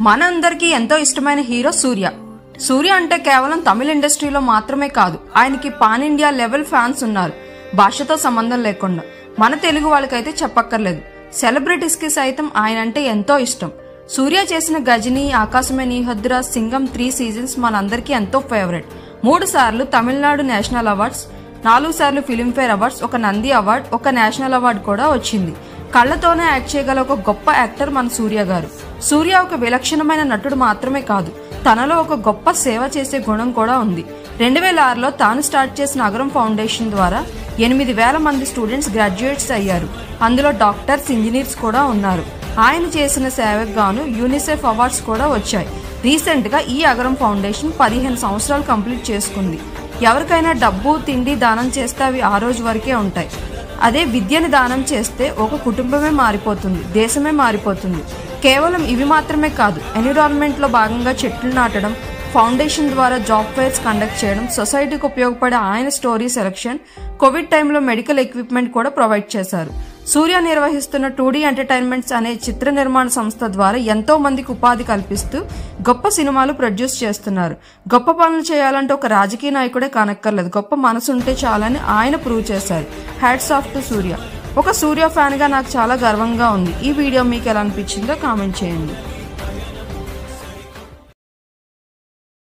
మనందరికీ ఎంతో ఇష్టమైన హీరో సూర్య. సూర్య అంటే కేవలం తమిళ ఇండస్ట్రీలో మాత్రమే కాదు, ఆయనకి పాన్ ఇండియా లెవెల్ ఫ్యాన్స్ ఉన్నారు. భాషతో సంబంధం లేకుండా. మన తెలుగు వాళ్ళకైతే చెప్పక్కర్లేదు. సెలబ్రిటీస్ కి సైతం ఆయన అంటే ఎంతో ఇష్టం. సూర్య చేసిన గజనీ, ఆకాశమే నీ హద్దురా, సింగం 3 సీజన్స్ మనందరికీ ఎంతో ఫేవరెట్. 3 సార్లు తమిళనాడు నేషనల్ అవార్డ్స్, 4 సార్లు ఫిలింఫేర్ అవార్డ్స్, ఒక నంది అవార్డ్, ఒక నేషనల్ అవార్డు కూడా వచ్చింది. కళ్లతోనే యాక్ట్ చేయగల ఒక గొప్ప యాక్టర్ మన సూర్య గారు. సూర్య ఒక విలక్షణమైన నటుడు మాత్రమే కాదు, తనలో ఒక గొప్ప సేవ చేసే గుణం కూడా ఉంది. 2006లో తాను స్టార్ట్ చేసిన అగరం ఫౌండేషన్ ద్వారా 8,000 మంది స్టూడెంట్స్ గ్రాడ్యుయేట్స్ అయ్యారు. అందులో డాక్టర్స్, ఇంజనీర్స్ కూడా ఉన్నారు. ఆయన చేసిన సేవకు గాను యూనిసెఫ్ అవార్డ్స్ కూడా వచ్చాయి. రీసెంట్ గా ఈ అగరం ఫౌండేషన్ 15 సంవత్సరాలు కంప్లీట్ చేసుకుంది. ఎవరికైనా డబ్బు, తిండి దానం చేస్తే అవి ఆ రోజు వరకే ఉంటాయి. అదే విద్యని దానం చేస్తే ఒక కుటుంబమే మారిపోతుంది, దేశమే మారిపోతుంది. కేవలం ఇవి మాత్రమే కాదు, ఎన్విరాన్మెంట్ లో భాగంగా చెట్లు నాటడం, ఫౌండేషన్ ద్వారా జాబ్ ఫైర్స్ కండక్ట్ చేయడం, సొసైటీకి ఉపయోగపడే ఆయన స్టోరీ సెలక్షన్, కోవిడ్ టైంలో మెడికల్ ఎక్విప్మెంట్ కూడా ప్రొవైడ్ చేశారు. సూర్య నిర్వహిస్తున్న 2D ఎంటర్టైన్మెంట్స్ అనే చిత్ర నిర్మాణ సంస్థ ద్వారా ఎంతో మందికి ఉపాధి కల్పిస్తూ గొప్ప సినిమాలు ప్రొడ్యూస్ చేస్తున్నారు. గొప్ప పనులు చేయాలంటే ఒక రాజకీయ నాయకుడే కానక్కర్లేదు, గొప్ప మనసు ఉంటే చాలని ఆయన ప్రూవ్ చేశారు. హ్యాట్స్ ఆఫ్ టు సూర్య. ఒక సూర్య ఫ్యాన్ గా నాకు చాలా గర్వంగా ఉంది. ఈ వీడియో మీకు ఎలా అనిపించిందో కామెంట్ చేయండి.